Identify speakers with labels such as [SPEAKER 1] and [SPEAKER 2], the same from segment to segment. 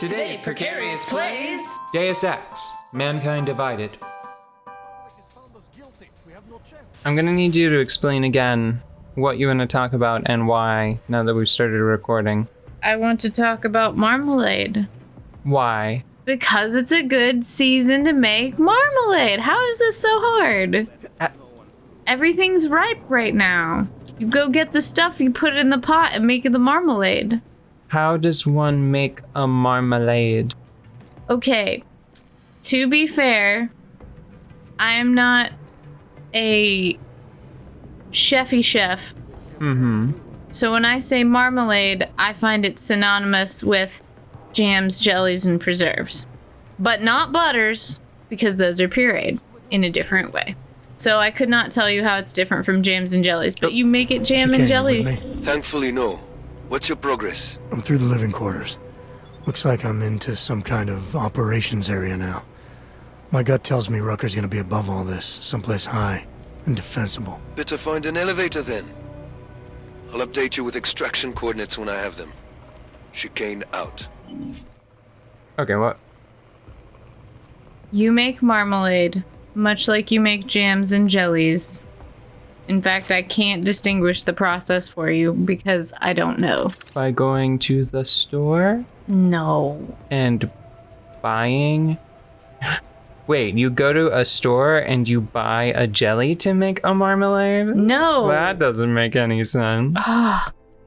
[SPEAKER 1] Today, Precarious plays
[SPEAKER 2] Deus Ex, Mankind Divided. I'm gonna need you to explain again what you want to talk about and why, now that we've started recording.
[SPEAKER 3] I want to talk about marmalade.
[SPEAKER 2] Why?
[SPEAKER 3] Because it's a good season to make marmalade. How is this so hard? Everything's ripe right now. You go get the stuff, you put it in the pot and make the marmalade.
[SPEAKER 2] How does one make a marmalade?
[SPEAKER 3] Okay, to be fair, I am not a chefy chef.
[SPEAKER 2] Mm-hmm.
[SPEAKER 3] So when I say marmalade, I find it synonymous with jams, jellies, and preserves. But not butters, because those are pureed in a different way. So I could not tell you how it's different from jams and jellies, but you make it jam and jelly.
[SPEAKER 4] Thankfully, no. What's your progress?
[SPEAKER 5] I'm through the living quarters. Looks like I'm into some kind of operations area now. My gut tells me Rucker's gonna be above all this, someplace high and defensible.
[SPEAKER 4] Better find an elevator then. I'll update you with extraction coordinates when I have them. Chicane out.
[SPEAKER 2] Okay, what?
[SPEAKER 3] You make marmalade, much like you make jams and jellies. In fact, I can't distinguish the process for you because I don't know.
[SPEAKER 2] By going to the store?
[SPEAKER 3] No.
[SPEAKER 2] And buying? Wait, you go to a store and you buy a jelly to make a marmalade?
[SPEAKER 3] No.
[SPEAKER 2] That doesn't make any sense.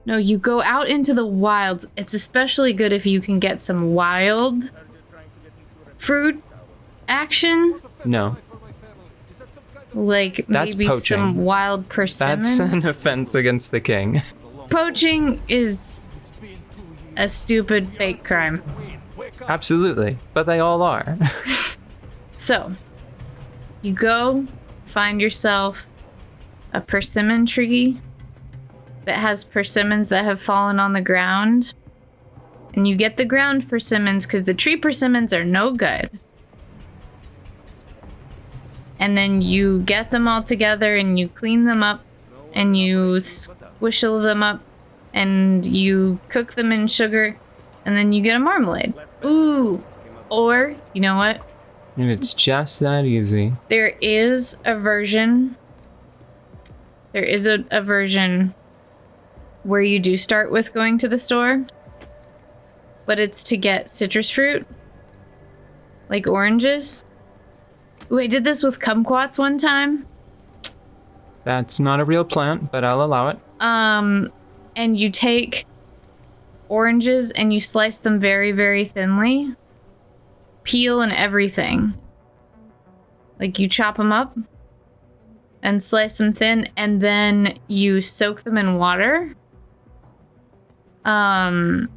[SPEAKER 3] No, you go out into the wilds. It's especially good if you can get some wild fruit action.
[SPEAKER 2] No.
[SPEAKER 3] Like
[SPEAKER 2] That's
[SPEAKER 3] maybe
[SPEAKER 2] poaching.
[SPEAKER 3] some wild persimmon.
[SPEAKER 2] That's an offense against the king.
[SPEAKER 3] Poaching is a stupid fake crime.
[SPEAKER 2] Absolutely, but they all are.
[SPEAKER 3] So, you go find yourself a persimmon tree that has persimmons that have fallen on the ground. And you get the ground persimmons because the tree persimmons are no good. And then you get them all together and you clean them up and you squishle them up and you cook them in sugar and then you get a marmalade. Ooh. Or, you know what?
[SPEAKER 2] And it's just that easy.
[SPEAKER 3] There is a version. There is a version where you do start with going to the store, but it's to get citrus fruit, like oranges. Ooh, I did this with kumquats one time.
[SPEAKER 2] That's not a real plant, but I'll allow it.
[SPEAKER 3] And you take oranges and you slice them very, very thinly. Peel and everything. Like you chop them up and slice them thin, and then you soak them in water. And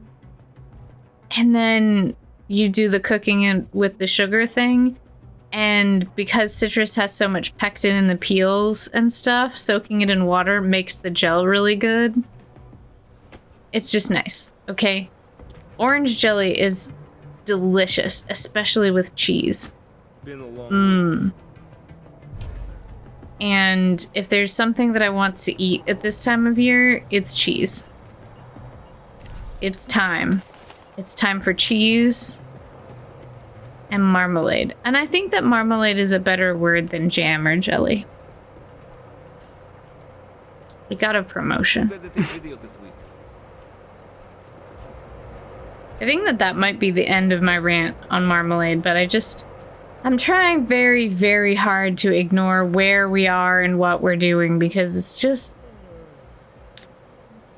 [SPEAKER 3] then you do the cooking with the sugar thing. And because citrus has so much pectin in the peels and stuff, soaking it in water makes the gel really good. It's just nice, okay? Orange jelly is delicious, especially with cheese. And if there's something that I want to eat at this time of year, it's cheese. It's time. It's time for cheese and marmalade. And I think that marmalade is a better word than jam or jelly. We got a promotion. I think that might be the end of my rant on marmalade, but I'm trying very, very hard to ignore where we are and what we're doing because it's just...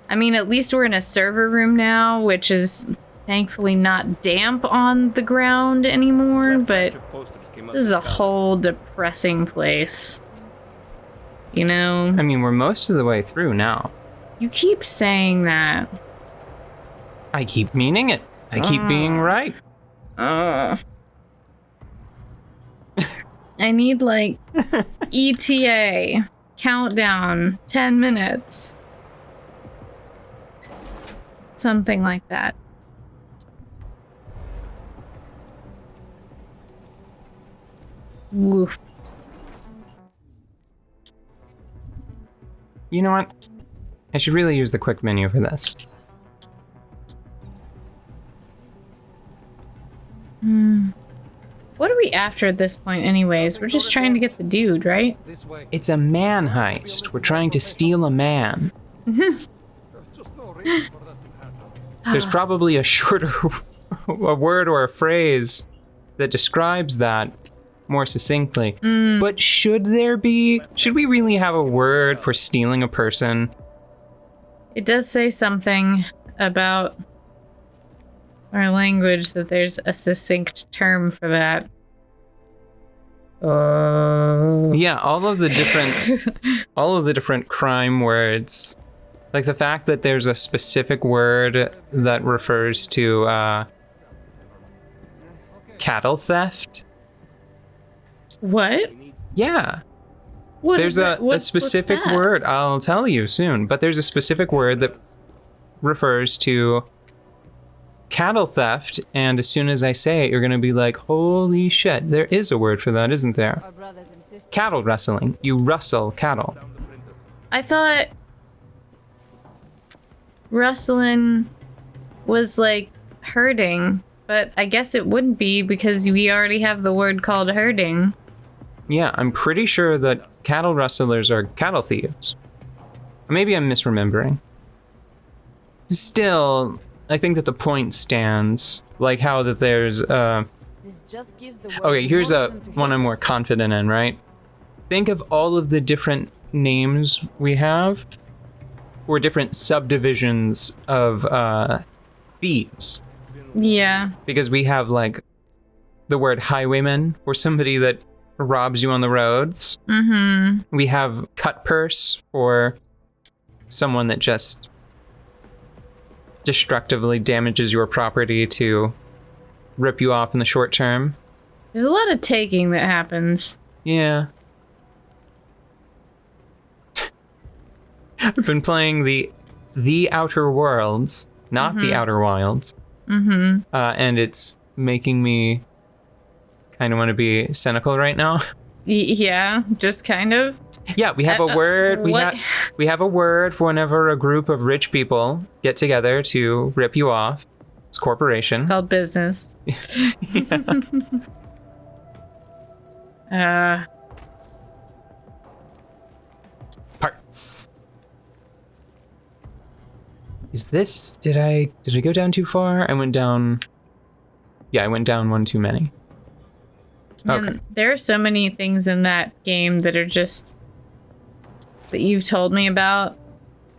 [SPEAKER 3] I mean, at least we're in a server room now, which is thankfully not damp on the ground anymore, but this is a whole depressing place. You know?
[SPEAKER 2] I mean, we're most of the way through now.
[SPEAKER 3] You keep saying that.
[SPEAKER 2] I keep meaning it. I keep being right.
[SPEAKER 3] I need, like, ETA. Countdown. 10 minutes. Something like that. Woof.
[SPEAKER 2] You know what? I should really use the quick menu for this.
[SPEAKER 3] What are we after at this point anyways? We're just trying to get the dude, right?
[SPEAKER 2] It's a man heist. We're trying to steal a man. There's probably a shorter a word or a phrase that describes that more succinctly. But should there be? Should we really have a word for stealing a person?
[SPEAKER 3] It does say something about our language that there's a succinct term for that.
[SPEAKER 2] Yeah, all of the different crime words. Like the fact that there's a specific word that refers to cattle theft.
[SPEAKER 3] What?
[SPEAKER 2] Yeah.
[SPEAKER 3] What
[SPEAKER 2] There's
[SPEAKER 3] is that?
[SPEAKER 2] a specific
[SPEAKER 3] what's that?
[SPEAKER 2] word, I'll tell you soon, but there's a specific word that refers to cattle theft, and as soon as I say it, you're going to be like, holy shit, there is a word for that, isn't there? Cattle rustling. You rustle cattle.
[SPEAKER 3] I thought rustling was like herding, but I guess it wouldn't be because we already have the word called herding.
[SPEAKER 2] Yeah, I'm pretty sure that cattle rustlers are cattle thieves. Maybe I'm misremembering. Still, I think that the point stands. Like how that there's okay, here's one I'm more confident in, right? Think of all of the different names we have for different subdivisions of thieves.
[SPEAKER 3] Yeah.
[SPEAKER 2] Because we have like the word highwayman for somebody that robs you on the roads.
[SPEAKER 3] Mm-hmm.
[SPEAKER 2] We have cut purse for someone that just destructively damages your property to rip you off in the short term.
[SPEAKER 3] There's a lot of taking that happens.
[SPEAKER 2] Yeah. I've been playing the Outer Worlds, not the Outer Wilds.
[SPEAKER 3] Mm-hmm.
[SPEAKER 2] And it's making me kind of want to be cynical right now.
[SPEAKER 3] Yeah, just kind of.
[SPEAKER 2] Yeah, we have a word. We have a word for whenever a group of rich people get together to rip you off. It's corporation.
[SPEAKER 3] It's called business.
[SPEAKER 2] Parts. Is this? Did I go down too far? I went down. Yeah, I went down one too many. Okay.
[SPEAKER 3] And there are so many things in that game that are just that you've told me about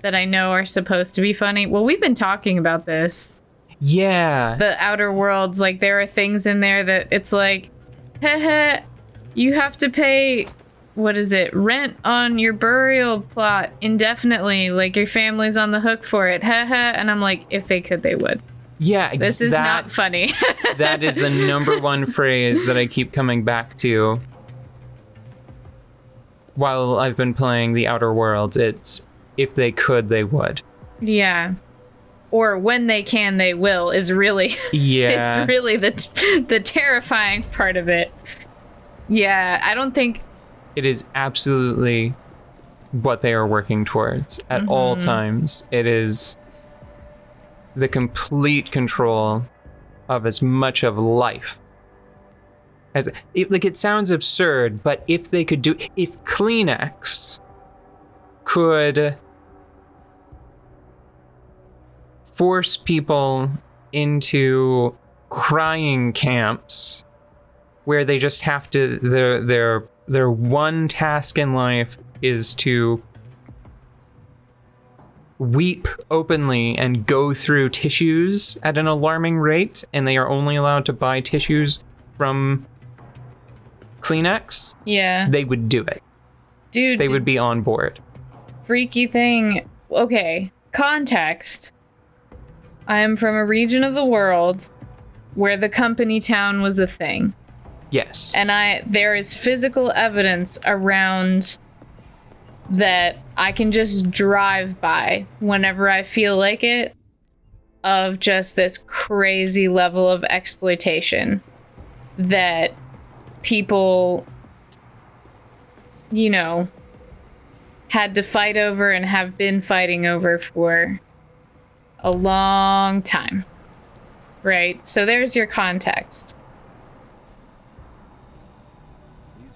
[SPEAKER 3] that I know are supposed to be funny. Well, we've been talking about this.
[SPEAKER 2] Yeah.
[SPEAKER 3] The Outer Worlds, like there are things in there that it's like, heh, you have to pay, what is it, rent on your burial plot indefinitely. Like your family's on the hook for it, heh. And I'm like, if they could, they would.
[SPEAKER 2] Yeah,
[SPEAKER 3] this is not funny.
[SPEAKER 2] That is the number one phrase that I keep coming back to while I've been playing the Outer Worlds. It's, if they could, they would.
[SPEAKER 3] Yeah. Or when they can, they will is really,
[SPEAKER 2] yeah.
[SPEAKER 3] is really the terrifying part of it. Yeah, I don't think...
[SPEAKER 2] It is absolutely what they are working towards at all times. It is the complete control of as much of life as it sounds absurd, but if they could if Kleenex could force people into crying camps where they just have to their one task in life is to weep openly and go through tissues at an alarming rate, and they are only allowed to buy tissues from Kleenex,
[SPEAKER 3] yeah,
[SPEAKER 2] they would do it.
[SPEAKER 3] Dude,
[SPEAKER 2] they would be on board.
[SPEAKER 3] Freaky thing. Okay, context. I am from a region of the world where the company town was a thing.
[SPEAKER 2] Yes.
[SPEAKER 3] And there is physical evidence around that I can just drive by whenever I feel like it, of just this crazy level of exploitation that people, had to fight over and have been fighting over for a long time. Right? So there's your context.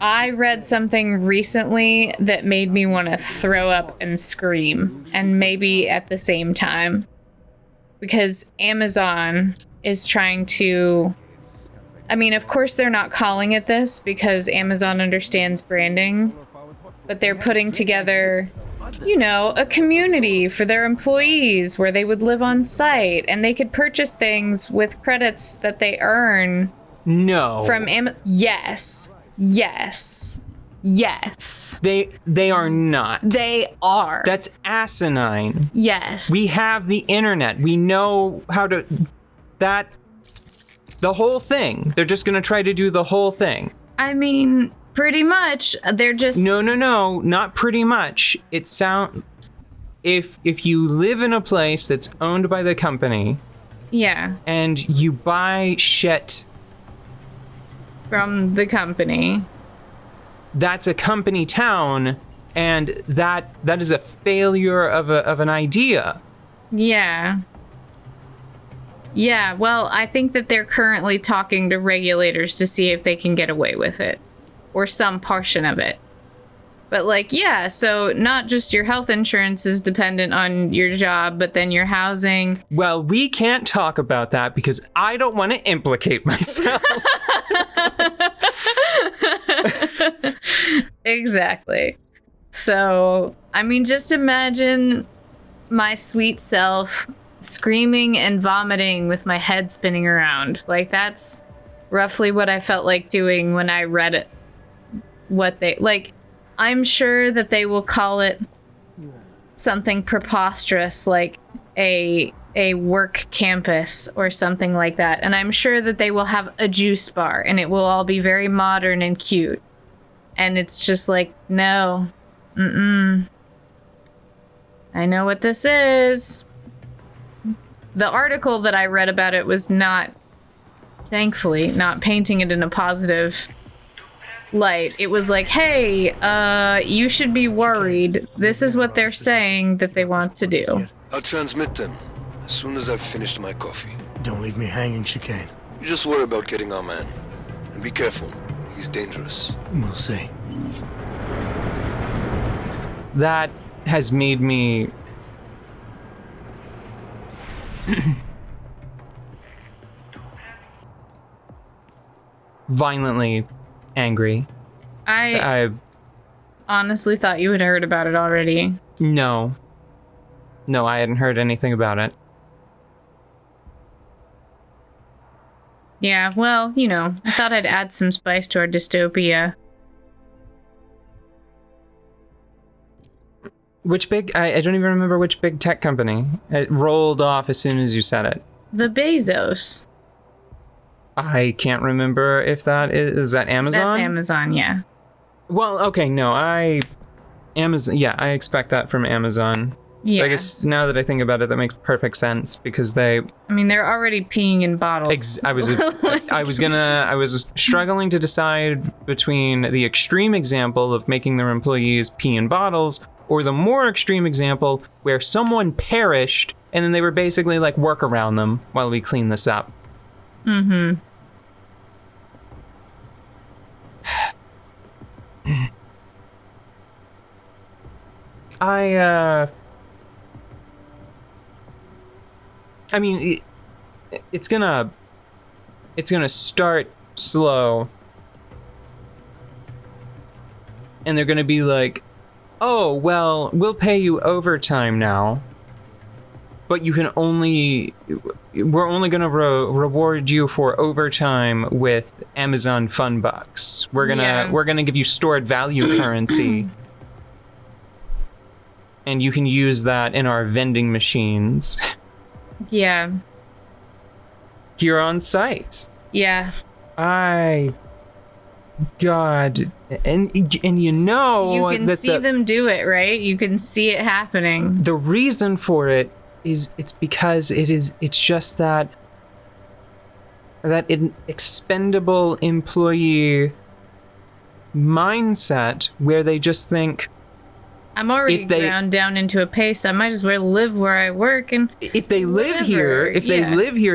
[SPEAKER 3] I read something recently that made me want to throw up and scream, and maybe at the same time. Because Amazon is trying to... I mean, of course they're not calling it this because Amazon understands branding, but they're putting together, you know, a community for their employees where they would live on site and they could purchase things with credits that they earn
[SPEAKER 2] No.
[SPEAKER 3] from Yes. Yes. Yes.
[SPEAKER 2] They are not.
[SPEAKER 3] They are.
[SPEAKER 2] That's asinine.
[SPEAKER 3] Yes.
[SPEAKER 2] We have the internet. We know how to... The whole thing. They're just going to try to do the whole thing.
[SPEAKER 3] I mean, pretty much. They're just...
[SPEAKER 2] No, not pretty much. It sound... If you live in a place that's owned by the company...
[SPEAKER 3] Yeah.
[SPEAKER 2] And you buy shit...
[SPEAKER 3] From the company.
[SPEAKER 2] That's a company town, and that is a failure of an idea.
[SPEAKER 3] Yeah. Yeah, well, I think that they're currently talking to regulators to see if they can get away with it. Or some portion of it. But, like, yeah, so not just your health insurance is dependent on your job, but then your housing.
[SPEAKER 2] Well, we can't talk about that because I don't want to implicate myself.
[SPEAKER 3] Exactly. So, I mean, just imagine my sweet self screaming and vomiting with my head spinning around. Like, that's roughly what I felt like doing when I read it. What they, like, I'm sure that they will call it something preposterous, like a work campus or something like that. And I'm sure that they will have a juice bar and it will all be very modern and cute. And it's just like, no. I know what this is. The article that I read about it was not, thankfully, not painting it in a positive light. It was like, hey, you should be worried. This is what they're saying that they want to do.
[SPEAKER 4] I'll transmit them as soon as I've finished my coffee.
[SPEAKER 5] Don't leave me hanging, Chicane.
[SPEAKER 4] You just worry about getting our man. And be careful. He's dangerous.
[SPEAKER 5] We'll see.
[SPEAKER 2] That has made me... violently angry.
[SPEAKER 3] I honestly thought you had heard about it already.
[SPEAKER 2] No, I hadn't heard anything about it.
[SPEAKER 3] Yeah, well, you know, I thought I'd add some spice to our dystopia.
[SPEAKER 2] Which big... I don't even remember which big tech company. It rolled off as soon as you said it.
[SPEAKER 3] The Bezos.
[SPEAKER 2] I can't remember if that is that Amazon?
[SPEAKER 3] That's Amazon, yeah.
[SPEAKER 2] Well, okay, no, Amazon, yeah, I expect that from Amazon.
[SPEAKER 3] Yeah.
[SPEAKER 2] I guess now that I think about it, that makes perfect sense because they...
[SPEAKER 3] I mean, they're already peeing in bottles.
[SPEAKER 2] I was struggling to decide between the extreme example of making their employees pee in bottles or the more extreme example where someone perished and then they were basically like, work around them while we clean this up.
[SPEAKER 3] Mm-hmm.
[SPEAKER 2] I mean, it's gonna start slow, and they're gonna be like, oh, well, we'll pay you overtime now, but we're only gonna reward you for overtime with Amazon Fun Bucks. We're gonna give you stored value currency. And you can use that in our vending machines.
[SPEAKER 3] Yeah.
[SPEAKER 2] Here on site.
[SPEAKER 3] Yeah.
[SPEAKER 2] God, and you know,
[SPEAKER 3] you can see them do it, right? You can see it happening.
[SPEAKER 2] The reason for it is it's because it's just that expendable employee mindset where they just think,
[SPEAKER 3] I'm already ground down into a pace. I might as well live where I work and
[SPEAKER 2] if they live here,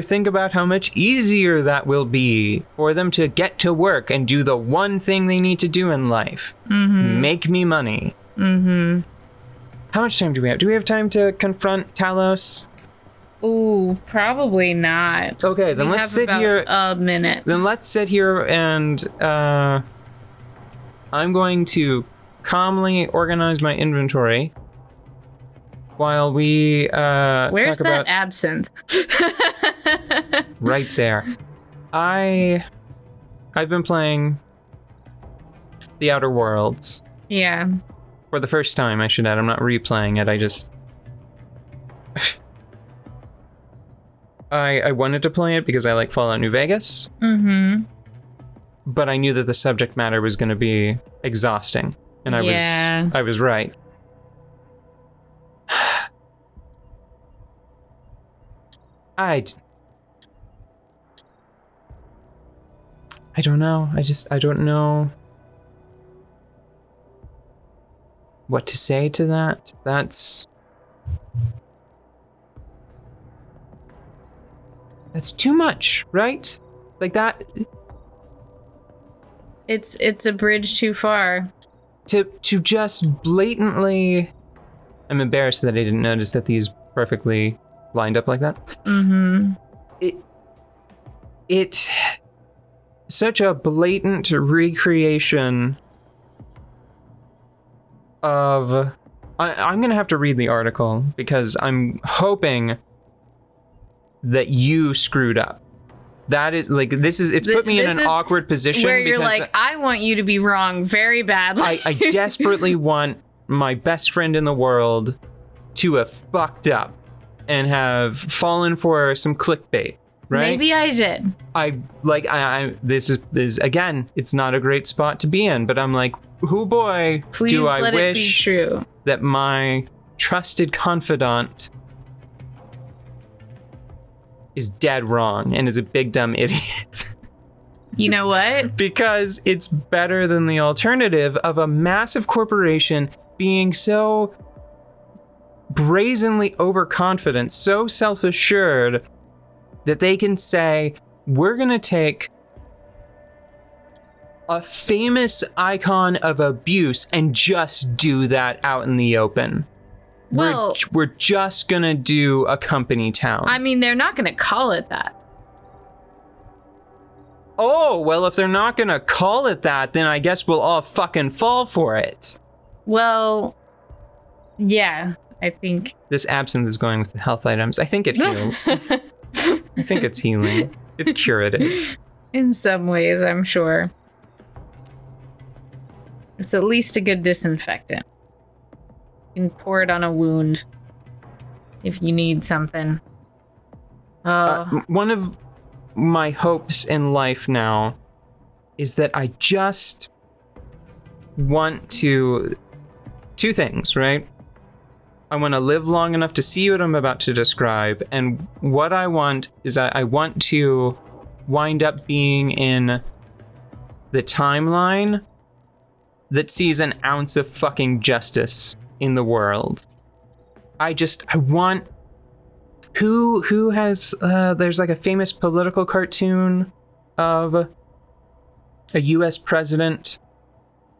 [SPEAKER 2] think about how much easier that will be for them to get to work and do the one thing they need to do in life. Make me money. How much time do we have? Do we have time to confront Talos?
[SPEAKER 3] Ooh, probably not.
[SPEAKER 2] Okay, then let's sit here.
[SPEAKER 3] A minute.
[SPEAKER 2] Then let's sit here and I'm going to calmly organize my inventory while we
[SPEAKER 3] Where's
[SPEAKER 2] talk
[SPEAKER 3] that
[SPEAKER 2] about
[SPEAKER 3] absinthe?
[SPEAKER 2] right there. I've been playing The Outer Worlds.
[SPEAKER 3] Yeah.
[SPEAKER 2] For the first time, I should add. I'm not replaying it. I just I wanted to play it because I like Fallout New Vegas. But I knew that the subject matter was going to be exhausting. And I was right. I don't know. I don't know what to say to that. That's too much, right? Like that.
[SPEAKER 3] It's a bridge too far.
[SPEAKER 2] To just blatantly... I'm embarrassed that I didn't notice that these perfectly lined up like that. It's such a blatant recreation of... I'm gonna have to read the article because I'm hoping that you screwed up. That is like it's put me in an awkward position
[SPEAKER 3] where you're
[SPEAKER 2] because
[SPEAKER 3] like, I want you to be wrong very badly.
[SPEAKER 2] I desperately want my best friend in the world to have fucked up and have fallen for some clickbait, right?
[SPEAKER 3] Maybe I did.
[SPEAKER 2] This is again, it's not a great spot to be in, but I'm like, oh boy,
[SPEAKER 3] please
[SPEAKER 2] do I
[SPEAKER 3] let
[SPEAKER 2] wish
[SPEAKER 3] it be true
[SPEAKER 2] that my trusted confidant is dead wrong and is a big dumb idiot.
[SPEAKER 3] You know what?
[SPEAKER 2] Because it's better than the alternative of a massive corporation being so brazenly overconfident, so self-assured that they can say, we're going to take a famous icon of abuse and just do that out in the open.
[SPEAKER 3] Well,
[SPEAKER 2] we're just gonna do a company town.
[SPEAKER 3] I mean, they're not gonna call it that.
[SPEAKER 2] Oh, well, if they're not gonna call it that, then I guess we'll all fucking fall for it.
[SPEAKER 3] Well, yeah, I think...
[SPEAKER 2] This absinthe is going with the health items. I think it heals. I think it's healing. It's curative.
[SPEAKER 3] In some ways, I'm sure. It's at least a good disinfectant. You can pour it on a wound if you need something.
[SPEAKER 2] One of my hopes in life now is that I just want to... Two things, right? I want to live long enough to see what I'm about to describe, and what I want is I want to wind up being in the timeline that sees an ounce of fucking justice in the world. I want... Who has... there's like a famous political cartoon of a US president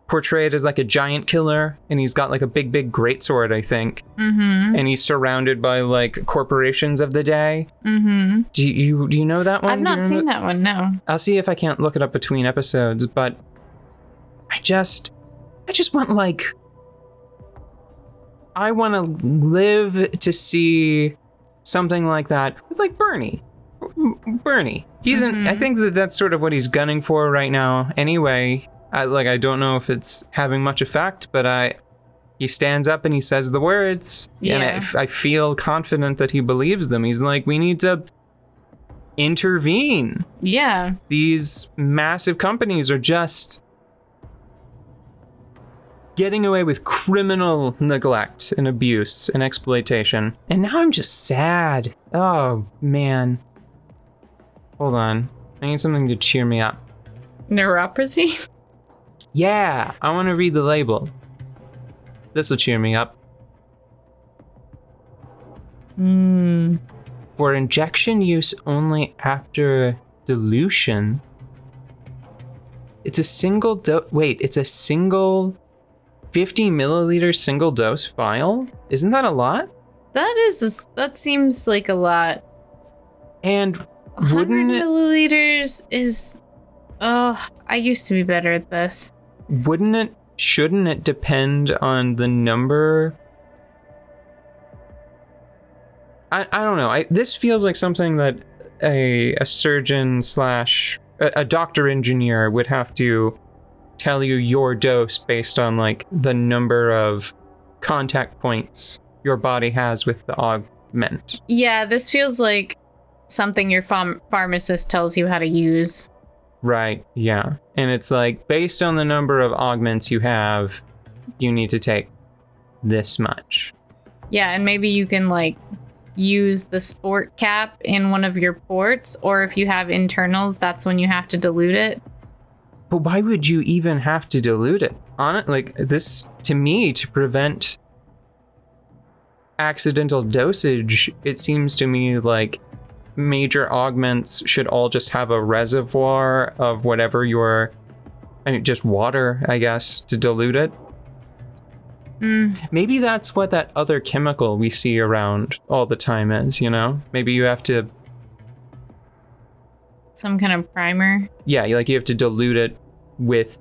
[SPEAKER 2] portrayed as like a giant killer, and he's got like a big greatsword, I think. And he's surrounded by like corporations of the day. Do you know that one?
[SPEAKER 3] I've not seen that one, no.
[SPEAKER 2] I'll see if I can't look it up between episodes, but I just want like... I want to live to see something like that with like Bernie. He's I think that's sort of what he's gunning for right now. Anyway, I don't know if it's having much effect, but he stands up and he says the words, and I feel confident that he believes them. He's like, we need to intervene.
[SPEAKER 3] Yeah.
[SPEAKER 2] These massive companies are just getting away with criminal neglect and abuse and exploitation. And now I'm just sad. Oh, man. Hold on. I need something to cheer me up.
[SPEAKER 3] Neuropathy?
[SPEAKER 2] Yeah, I want to read the label. This will cheer me up. For injection use only after dilution. It's a single dose. Wait, it's a single 50 milliliter single dose vial? Isn't that a lot?
[SPEAKER 3] That seems like a lot.
[SPEAKER 2] And
[SPEAKER 3] 100
[SPEAKER 2] wouldn't it,
[SPEAKER 3] milliliters is... Oh, I used to be better at this.
[SPEAKER 2] shouldn't it depend on the number? I don't know. This feels like something that a surgeon slash a doctor engineer would have to tell you your dose based on like the number of contact points your body has with the augment.
[SPEAKER 3] Yeah, this feels like something your pharmacist tells you how to use.
[SPEAKER 2] Right, yeah. And it's like, based on the number of augments you have, you need to take this much.
[SPEAKER 3] Yeah, and maybe you can like use the sport cap in one of your ports, or if you have internals, that's when you have to dilute it.
[SPEAKER 2] But why would you even have to dilute it? On it, like this, to me, to prevent accidental dosage, it seems to me like major augments should all just have a reservoir of whatever just water, I guess, to dilute it. Maybe that's what that other chemical we see around all the time is, you know? Maybe you have to...
[SPEAKER 3] Some kind of primer.
[SPEAKER 2] Yeah, you have to dilute it with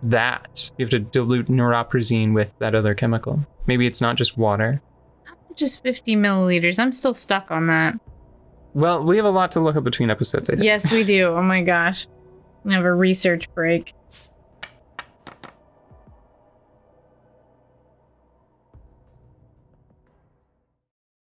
[SPEAKER 2] that. You have to dilute neuroprosine with that other chemical. Maybe it's not just water.
[SPEAKER 3] Just 50 milliliters. I'm still stuck on that.
[SPEAKER 2] Well, we have a lot to look up between episodes, I think.
[SPEAKER 3] Yes, we do. Oh my gosh. We have a research break.